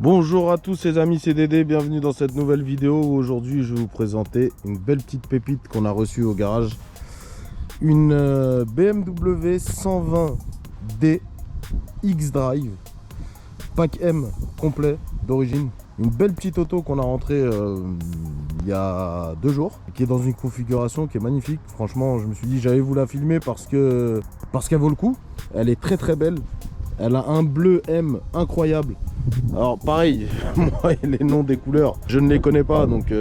Bonjour à tous les amis, c'est Dédé, bienvenue dans cette nouvelle vidéo. Aujourd'hui je vais vous présenter une belle petite pépite qu'on a reçue au garage. Une BMW 120D X-Drive, pack M complet d'origine. Une belle petite auto qu'on a rentrée il y a 2 jours, qui est dans une configuration qui est magnifique. Franchement, je me suis dit j'allais vous la filmer parce qu'elle vaut le coup. Elle est très très belle. Elle a un bleu M incroyable. Alors pareil, moi les noms des couleurs, je ne les connais pas. Donc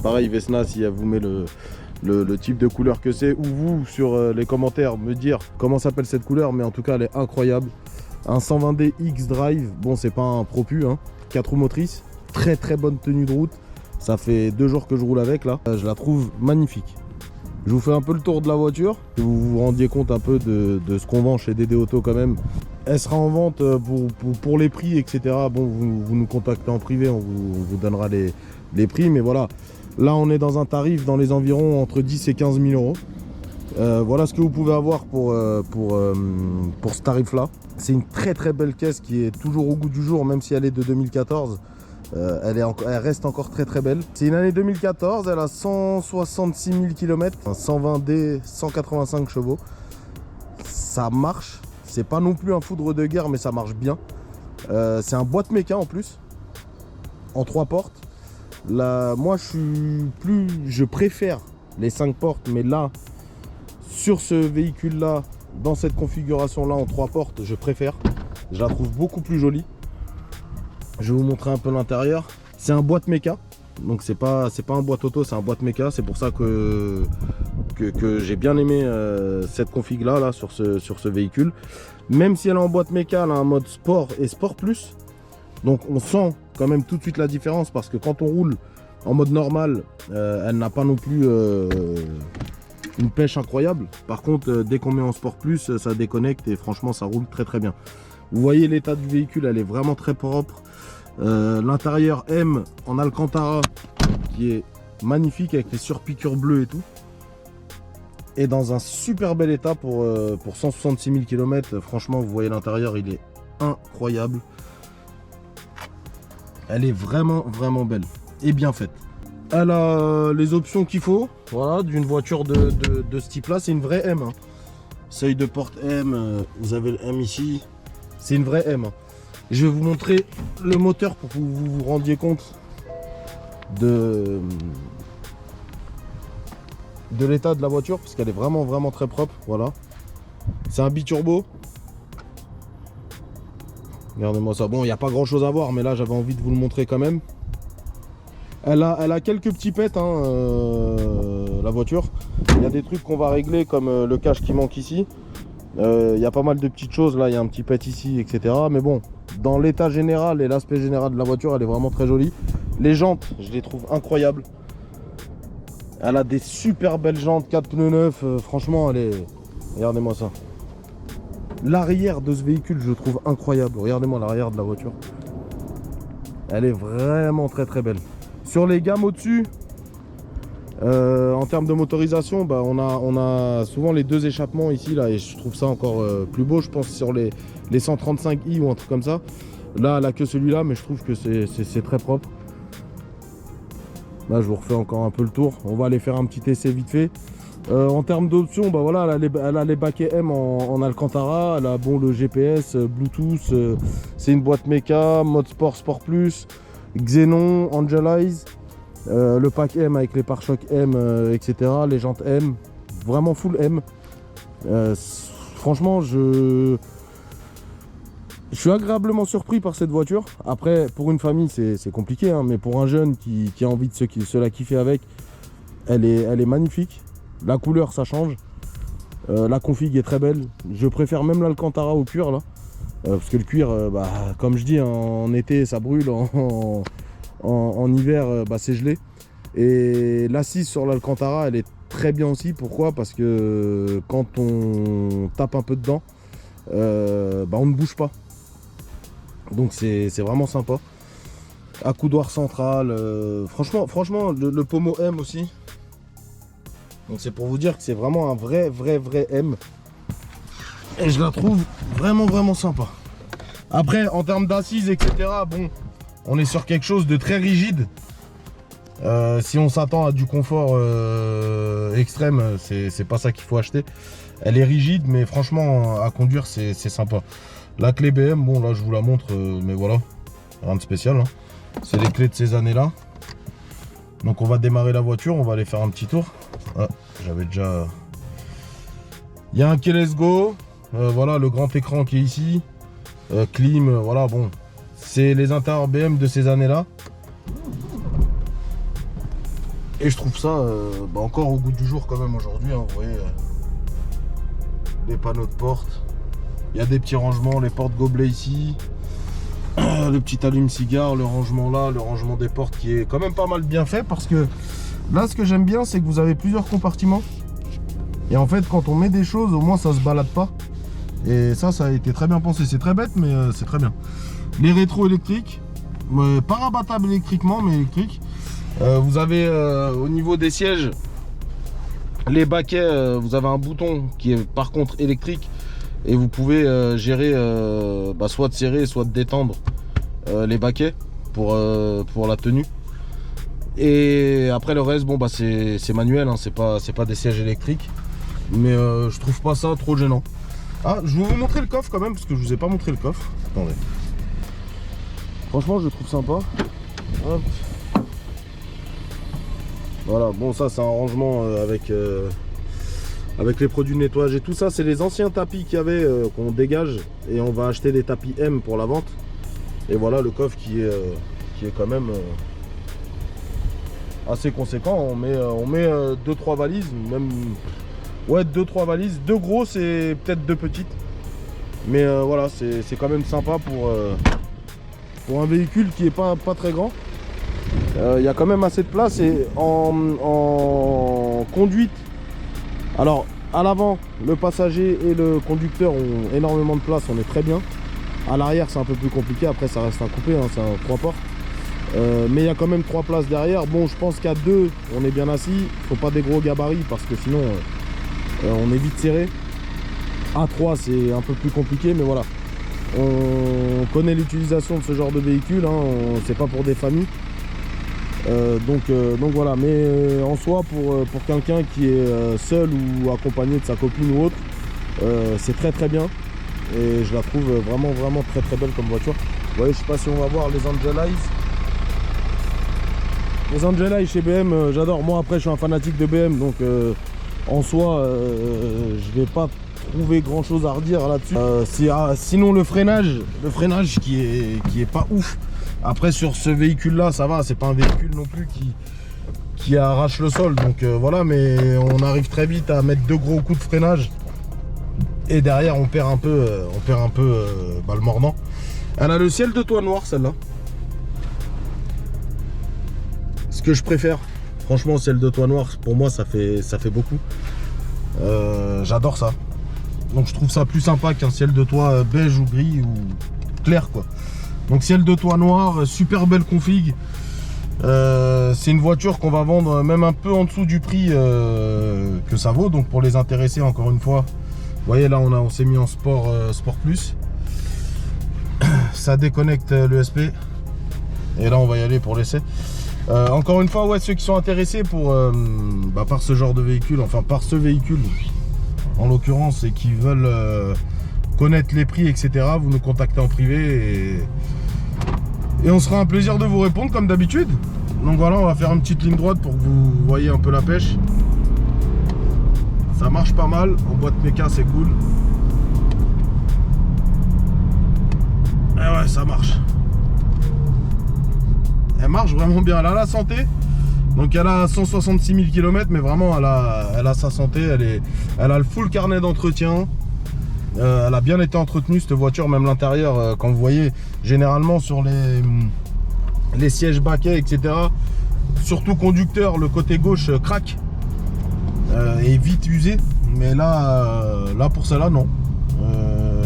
pareil Vesna, si elle vous met le type de couleur que c'est, ou vous sur les commentaires me dire comment s'appelle cette couleur. Mais en tout cas elle est incroyable. Un 120D X-Drive, bon c'est pas un propu, hein, 4 roues motrices, très très bonne tenue de route. Ça fait 2 jours que je roule avec là, je la trouve magnifique. Je vous fais un peu le tour de la voiture, que vous vous rendiez compte un peu de ce qu'on vend chez Dédé Auto quand même. Elle sera en vente pour les prix, etc. Bon, vous nous contactez en privé, on vous donnera les prix. Mais voilà, là on est dans un tarif dans les environs entre 10 et 15 000 euros. Voilà ce que vous pouvez avoir pour ce tarif-là. C'est une très très belle caisse qui est toujours au goût du jour, même si elle est de 2014. Elle reste encore très très belle. C'est une année 2014, elle a 166 000 km, 120D, 185 chevaux. Ça marche, c'est pas non plus un foudre de guerre, mais ça marche bien. C'est un boîte méca en plus, en 3 portes. Là, moi je préfère les 5 portes, mais là, sur ce véhicule là, dans cette configuration là en 3 portes, je préfère. Je la trouve beaucoup plus jolie. Je vais vous montrer un peu l'intérieur. C'est un boîte méca, donc c'est pas un boîte auto, c'est un boîte méca. C'est pour ça que j'ai bien aimé cette config là sur ce véhicule. Même si elle est en boîte méca, elle a un mode sport et sport plus. Donc on sent quand même tout de suite la différence, parce que quand on roule en mode normal, elle n'a pas non plus une pêche incroyable. Par contre, dès qu'on met en sport plus, ça déconnecte et franchement ça roule très très bien. Vous voyez l'état du véhicule, elle est vraiment très propre. L'intérieur M en Alcantara qui est magnifique avec les surpiqûres bleues et tout, et dans un super bel état pour 166 000 km. Franchement, vous voyez l'intérieur, il est incroyable. Elle est vraiment vraiment belle et bien faite. Elle a les options qu'il faut, voilà, d'une voiture de ce type là. C'est une vraie M, hein. Seuil de porte M, vous avez le M ici. C'est une vraie M. Je vais vous montrer le moteur pour que vous vous rendiez compte de l'état de la voiture, parce qu'elle est vraiment vraiment très propre. Voilà. C'est un biturbo. Regardez-moi ça. Bon, il n'y a pas grand chose à voir, mais là j'avais envie de vous le montrer quand même. Elle a quelques petits pets, hein, la voiture. Il y a des trucs qu'on va régler, comme le cache qui manque ici. Il y a pas mal de petites choses là, il y a un petit pet ici, etc. Mais bon, dans l'état général et l'aspect général de la voiture, elle est vraiment très jolie. Les jantes, je les trouve incroyables. Elle a des super belles jantes, 4 pneus neufs. Franchement, elle est... Regardez-moi ça. L'arrière de ce véhicule, je le trouve incroyable. Regardez-moi l'arrière de la voiture. Elle est vraiment très très belle. Sur les gammes au-dessus, en termes de motorisation, bah, on a souvent les 2 échappements ici là, et je trouve ça encore plus beau. Je pense sur les 135i ou un truc comme ça. Là elle a que celui-là, mais je trouve que c'est très propre. Là je vous refais encore un peu le tour. On va aller faire un petit essai vite fait. En termes d'options, bah voilà, elle a les baquets M en Alcantara. Elle a bon le GPS, Bluetooth. C'est une boîte méca, mode sport, sport plus, Xenon, Angelize. Le pack M avec les pare-chocs M, etc. Les jantes M, vraiment full M. Franchement, je suis agréablement surpris par cette voiture. Après, pour une famille, c'est compliqué, hein, mais pour un jeune qui a envie de se la kiffer avec, elle est magnifique. La couleur, ça change. La config est très belle. Je préfère même l'Alcantara au cuir là, parce que le cuir, bah, comme je dis, hein, en été ça brûle, en hiver bah, c'est gelé. Et l'assise sur l'Alcantara, elle est très bien aussi. Pourquoi? Parce que quand on tape un peu dedans, bah, on ne bouge pas. Donc c'est vraiment sympa. Accoudoir central, franchement le pommeau M aussi. Donc c'est pour vous dire que c'est vraiment un vrai M. Et je la trouve vraiment sympa. Après, en termes d'assises, etc., bon, on est sur quelque chose de très rigide. Si on s'attend à du confort extrême, c'est pas ça qu'il faut acheter. Elle est rigide, mais franchement, à conduire, c'est sympa. La clé BM, bon là je vous la montre, mais voilà, rien de spécial. Hein. C'est les clés de ces années-là. Donc on va démarrer la voiture, on va aller faire un petit tour. Ah, j'avais déjà... Il y a un Keyless Go, voilà le grand écran qui est ici. Clim, voilà, bon. C'est les intérieurs BM de ces années-là. Et je trouve ça encore au goût du jour quand même aujourd'hui. Hein, vous voyez, des panneaux de porte. Il y a des petits rangements, les portes gobelets ici. Le petit allume-cigare, le rangement là, le rangement des portes qui est quand même pas mal bien fait. Parce que là, ce que j'aime bien, c'est que vous avez plusieurs compartiments. Et en fait, quand on met des choses, au moins ça se balade pas. Et ça a été très bien pensé. C'est très bête, mais c'est très bien. Les rétros électriques, pas rabattables électriquement, mais électriques. Vous avez au niveau des sièges, les baquets, vous avez un bouton qui est par contre électrique. Et vous pouvez gérer soit de serrer, soit de détendre les baquets pour la tenue. Et après le reste, bon c'est manuel, hein, c'est pas des sièges électriques. Mais je trouve pas ça trop gênant. Ah, je vais vous montrer le coffre quand même, parce que je vous ai pas montré le coffre. Attendez. Franchement, je le trouve sympa. Hop. Voilà, bon ça c'est un rangement avec les produits de nettoyage et tout ça. C'est les anciens tapis qu'il y avait qu'on dégage. Et on va acheter des tapis M pour la vente. Et voilà le coffre qui est quand même assez conséquent. On met 2-3 valises, même... Ouais, 2-3 valises, 2 grosses et peut-être 2 petites. Mais voilà, c'est quand même sympa pour un véhicule qui est pas très grand. Il y a quand même assez de place. Et en conduite, alors à l'avant, le passager et le conducteur ont énormément de place, on est très bien. À l'arrière, c'est un peu plus compliqué, après ça reste un coupé, hein, c'est un 3 portes. Mais il y a quand même 3 places derrière. Bon, je pense qu'à 2, on est bien assis. Il faut pas des gros gabarits parce que sinon... on est vite serré. À 3 c'est un peu plus compliqué, mais voilà. On connaît l'utilisation de ce genre de véhicule, hein, c'est pas pour des familles. Donc voilà, mais en soi pour quelqu'un qui est seul ou accompagné de sa copine ou autre, c'est très bien. Et je la trouve vraiment très belle comme voiture. Vous voyez, je sais pas si on va voir les Angeleyes. Les Angeleyes chez BM, j'adore. Moi après je suis un fanatique de BM, donc en soi, je vais pas trouver grand chose à redire là-dessus. Sinon le freinage qui est pas ouf. Après sur ce véhicule là, ça va, c'est pas un véhicule non plus qui arrache le sol. Donc voilà, mais on arrive très vite à mettre 2 gros coups de freinage. Et derrière on perd un peu le mordant. Elle a le ciel de toit noir celle-là. Ce que je préfère. Franchement, ciel de toit noir, pour moi, ça fait beaucoup. J'adore ça. Donc, je trouve ça plus sympa qu'un ciel de toit beige ou gris ou clair, quoi. Donc, ciel de toit noir, super belle config. C'est une voiture qu'on va vendre même un peu en dessous du prix que ça vaut. Donc, pour les intéresser, encore une fois, vous voyez, là, on s'est mis en sport Plus. Ça déconnecte l'ESP. Et là, on va y aller pour l'essai. Encore une fois, ouais, ceux qui sont intéressés par ce genre de véhicule, enfin par ce véhicule en l'occurrence, et qui veulent connaître les prix, etc., vous nous contactez en privé et on sera un plaisir de vous répondre comme d'habitude. Donc voilà, on va faire une petite ligne droite pour que vous voyez un peu la pêche. Ça marche pas mal, en boîte méca c'est cool. Et ouais, ça marche. Elle marche vraiment bien, elle a la santé. Donc elle a 166 000 km, mais vraiment elle a sa santé, elle a le full carnet d'entretien. Elle a bien été entretenue cette voiture, même l'intérieur, quand vous voyez généralement sur les sièges baquets, etc. Surtout conducteur, le côté gauche craque, est vite usé. Mais là pour celle-là, non.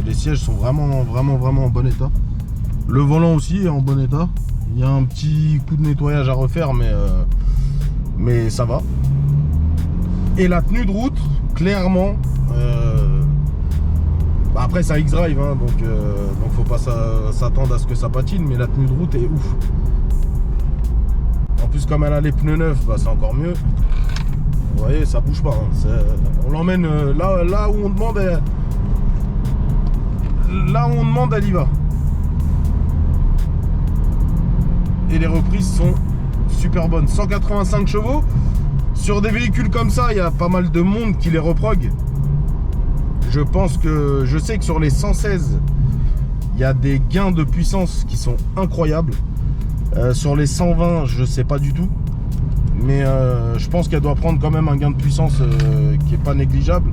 Les sièges sont vraiment en bon état. Le volant aussi est en bon état. Il y a un petit coup de nettoyage à refaire, mais ça va. Et la tenue de route, clairement, Bah après c'est un X-Drive, hein, donc faut pas s'attendre à ce que ça patine, mais la tenue de route est ouf. En plus comme elle a les pneus neufs, bah, c'est encore mieux. Vous voyez, ça bouge pas, hein. On l'emmène là où on demande, elle y va. Et les reprises sont super bonnes. 185 chevaux. Sur des véhicules comme ça, il y a pas mal de monde qui les reprogue. Je sais que sur les 116, il y a des gains de puissance qui sont incroyables. Sur les 120, je sais pas du tout. Mais je pense qu'elle doit prendre quand même un gain de puissance qui est pas négligeable.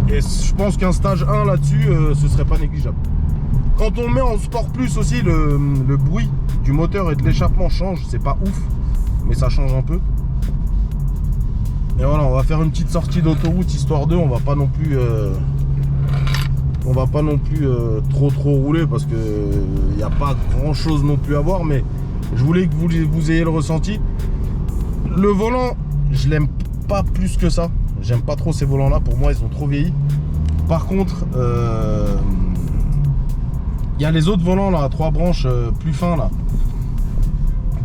Et je pense qu'un stage 1 là-dessus, ce serait pas négligeable. Quand on le met en sport plus aussi, le bruit du moteur et de l'échappement change. C'est pas ouf, mais ça change un peu. Et voilà, on va faire une petite sortie d'autoroute histoire d'eux. On va pas non plus trop rouler parce que il n'y a pas grand chose non plus à voir, mais je voulais que vous ayez le ressenti. Le volant, je l'aime pas plus que ça. J'aime pas trop ces volants là, pour moi ils ont trop vieilli. Par contre il y a les autres volants là à 3 branches plus fins là,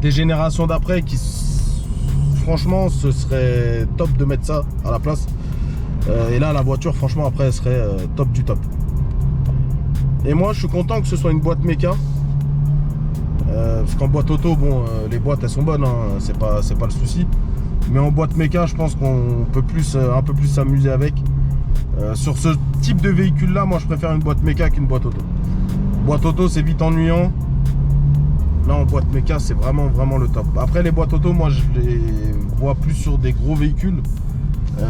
des générations d'après, qui franchement ce serait top de mettre ça à la place. Et là la voiture franchement après elle serait top du top. Et moi je suis content que ce soit une boîte méca, parce qu'en boîte auto bon les boîtes elles sont bonnes, hein, c'est pas le souci, mais en boîte méca je pense qu'on peut un peu plus s'amuser avec. Sur ce type de véhicule là, moi je préfère une boîte méca qu'une boîte auto. Boîte auto c'est vite ennuyant. Là en boîte méca c'est vraiment le top. Après les boîtes auto, moi je les vois plus sur des gros véhicules,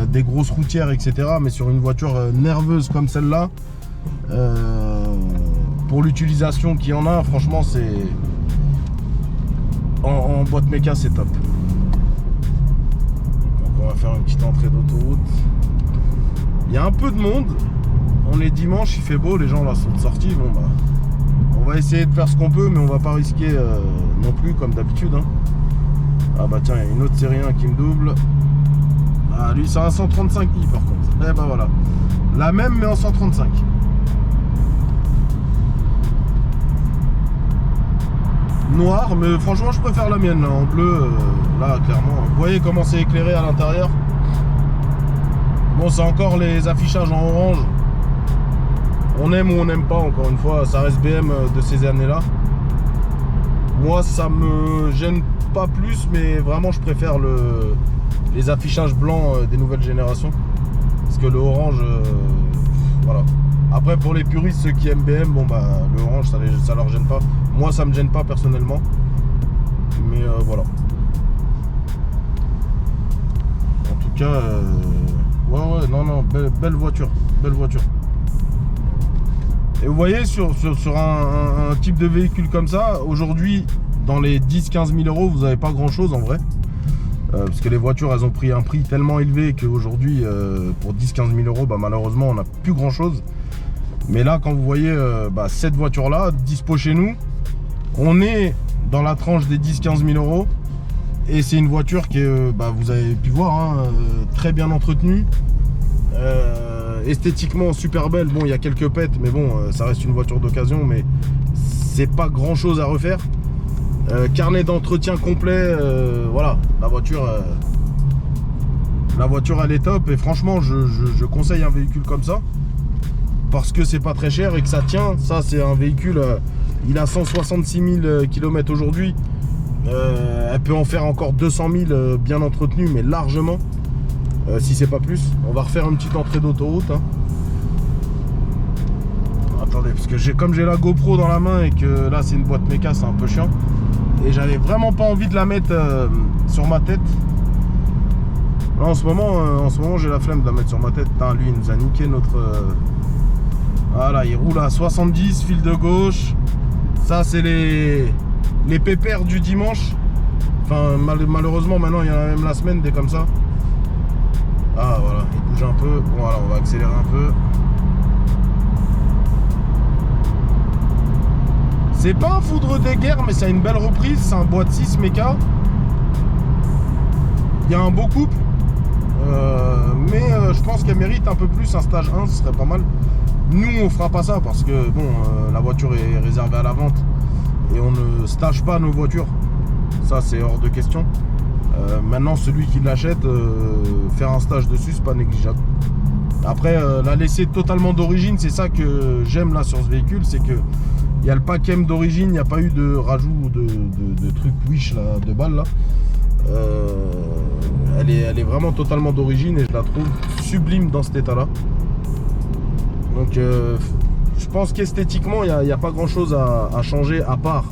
des grosses routières etc. Mais sur une voiture nerveuse comme celle-là, pour l'utilisation qu'il y en a, franchement c'est en boîte méca c'est top. Donc on va faire une petite entrée d'autoroute. Il y a un peu de monde. On est dimanche, il fait beau, les gens là sont sortis. Bon bah on va essayer de faire ce qu'on peut, mais on va pas risquer non plus comme d'habitude, hein. Ah bah tiens, il y a une autre série 1 qui me double. Ah lui c'est un 135i par contre. Eh bah voilà, la même mais en 135. Noir, mais franchement je préfère la mienne là, en bleu, là clairement. Vous voyez comment c'est éclairé à l'intérieur. Bon c'est encore les affichages en orange. On aime ou on n'aime pas, encore une fois, ça reste BM de ces années-là. Moi, ça me gêne pas plus, mais vraiment, je préfère les affichages blancs des nouvelles générations. Parce que le orange, voilà. Après, pour les puristes, ceux qui aiment BM, bon, bah, le orange, ça leur gêne pas. Moi, ça me gêne pas personnellement. Mais voilà. En tout cas, ouais, non, belle voiture. Belle voiture. Et vous voyez, sur un type de véhicule comme ça, aujourd'hui, dans les 10-15 000 euros, vous n'avez pas grand chose en vrai. Parce que les voitures, elles ont pris un prix tellement élevé qu'aujourd'hui, pour 10-15 000 euros, bah, malheureusement, on n'a plus grand chose. Mais là, quand vous voyez cette voiture-là, dispo chez nous, on est dans la tranche des 10-15 000 euros. Et c'est une voiture qui est, vous avez pu voir, hein, très bien entretenue. Esthétiquement super belle. Bon, il y a quelques pètes, mais bon, ça reste une voiture d'occasion, mais c'est pas grand chose à refaire. Carnet d'entretien complet, voilà, la voiture elle est top. Et franchement je conseille un véhicule comme ça parce que c'est pas très cher et que ça tient. Ça c'est un véhicule, il a 166 000 km aujourd'hui. Elle peut en faire encore 200 000 bien entretenu, mais largement. Si c'est pas plus. On va refaire une petite entrée d'autoroute, hein. Attendez, parce que comme j'ai la GoPro dans la main et que là c'est une boîte méca, c'est un peu chiant. Et j'avais vraiment pas envie de la mettre sur ma tête. Là en ce moment j'ai la flemme de la mettre sur ma tête. Putain, lui il nous a niqué notre... Voilà, il roule à 70, fil de gauche. Ça c'est les pépères du dimanche. Enfin malheureusement maintenant il y en a même la semaine des comme ça. Ah voilà, il bouge un peu. Bon alors on va accélérer un peu. C'est pas un foudre des guerres, mais c'est une belle reprise. C'est un boîte 6 méca. Il y a un beau couple. Mais je pense qu'elle mérite un peu plus un stage 1, ce serait pas mal. Nous on fera pas ça parce que bon, la voiture est réservée à la vente et on ne stage pas nos voitures, ça c'est hors de question. Maintenant celui qui l'achète, faire un stage dessus c'est pas négligeable. Après la laisser totalement d'origine, c'est ça que j'aime là sur ce véhicule, c'est que il y a le pack M d'origine, il n'y a pas eu de rajout de trucs wish là, de balles là. Elle est vraiment totalement d'origine et je la trouve sublime dans cet état là. Donc je pense qu'esthétiquement il n'y a pas grand chose à changer à part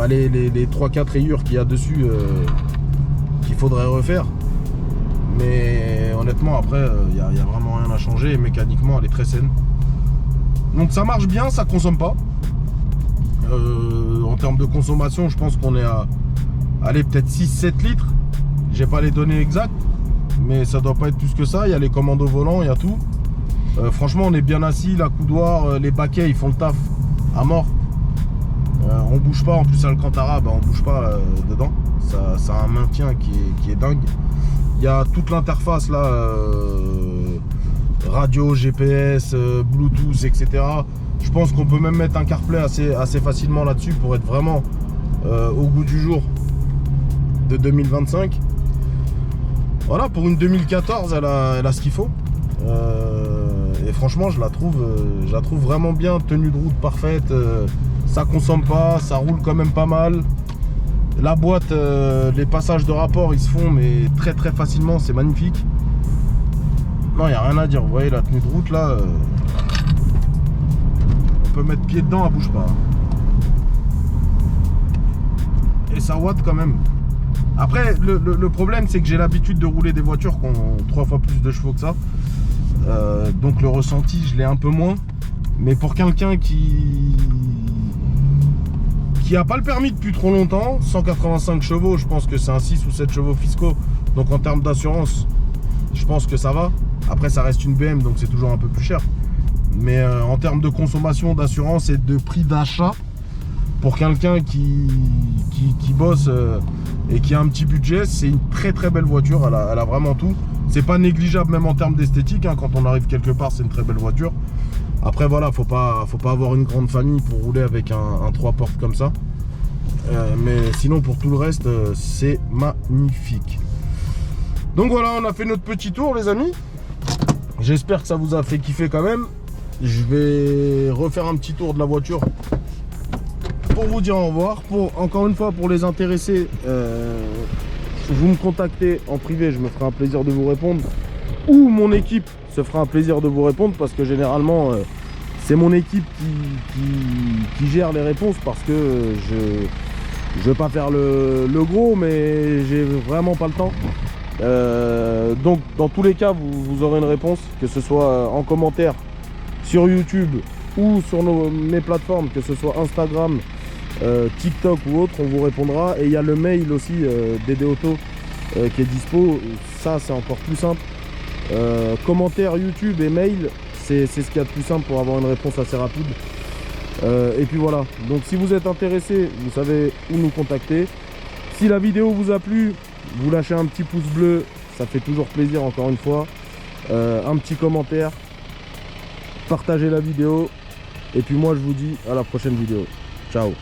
les 3-4 rayures qu'il y a dessus qu'il faudrait refaire. Mais honnêtement après il n'y a vraiment rien à changer et mécaniquement elle est très saine. Donc ça marche bien, ça consomme pas. En termes de consommation je pense qu'on est à allez, peut-être 6-7 litres. J'ai pas les données exactes, mais ça doit pas être plus que ça. Il y a les commandes au volant, il y a tout. Franchement on est bien assis, la coudoir, les baquets ils font le taf à mort. On bouge pas, en plus Alcantara on bouge pas dedans. Ça a un maintien qui est dingue. Il y a toute l'interface là, radio, GPS, Bluetooth, etc. Je pense qu'on peut même mettre un CarPlay assez facilement là-dessus pour être vraiment au goût du jour de 2025. Voilà, pour une 2014 elle a ce qu'il faut. Et franchement je la trouve vraiment bien, tenue de route parfaite, ça consomme pas, ça roule quand même pas mal. La boîte, les passages de rapport ils se font mais très très facilement, c'est magnifique. Non, il n'y a rien à dire, vous voyez la tenue de route là, on peut mettre pied dedans, elle bouge pas. Et ça watt quand même. Après le problème c'est que j'ai l'habitude de rouler des voitures qui ont 3 fois plus de chevaux que ça. Donc le ressenti je l'ai un peu moins. Mais pour quelqu'un qui a pas le permis depuis trop longtemps, 185 chevaux, je pense que c'est un 6 ou 7 chevaux fiscaux. Donc en termes d'assurance, je pense que ça va. Après ça reste une BM donc c'est toujours un peu plus cher. Mais en termes de consommation, d'assurance et de prix d'achat, pour quelqu'un qui bosse et qui a un petit budget, c'est une très très belle voiture, elle a vraiment tout. C'est pas négligeable même en termes d'esthétique, hein. Quand on arrive quelque part c'est une très belle voiture. Après voilà, faut pas avoir une grande famille pour rouler avec un 3 portes comme ça. Mais sinon pour tout le reste c'est magnifique. Donc voilà, on a fait notre petit tour les amis. J'espère que ça vous a fait kiffer quand même. Je vais refaire un petit tour de la voiture pour vous dire au revoir. Encore une fois, pour les intéressés, vous me contactez en privé, je me ferai un plaisir de vous répondre. Ou mon équipe se fera un plaisir de vous répondre parce que généralement c'est mon équipe qui gère les réponses parce que je veux pas faire le gros, mais j'ai vraiment pas le temps. Donc dans tous les cas vous aurez une réponse, que ce soit en commentaire sur YouTube ou sur mes plateformes, que ce soit Instagram, TikTok ou autre, on vous répondra. Et il y a le mail aussi d'Aidé Auto qui est dispo, ça c'est encore plus simple. Commentaire YouTube et mail, c'est ce qu'il y a de plus simple pour avoir une réponse assez rapide. Et puis voilà, donc si vous êtes intéressé, vous savez où nous contacter. Si la vidéo vous a plu, vous lâchez un petit pouce bleu, ça fait toujours plaisir encore une fois. Un petit commentaire, partagez la vidéo. Et puis moi je vous dis à la prochaine vidéo. Ciao.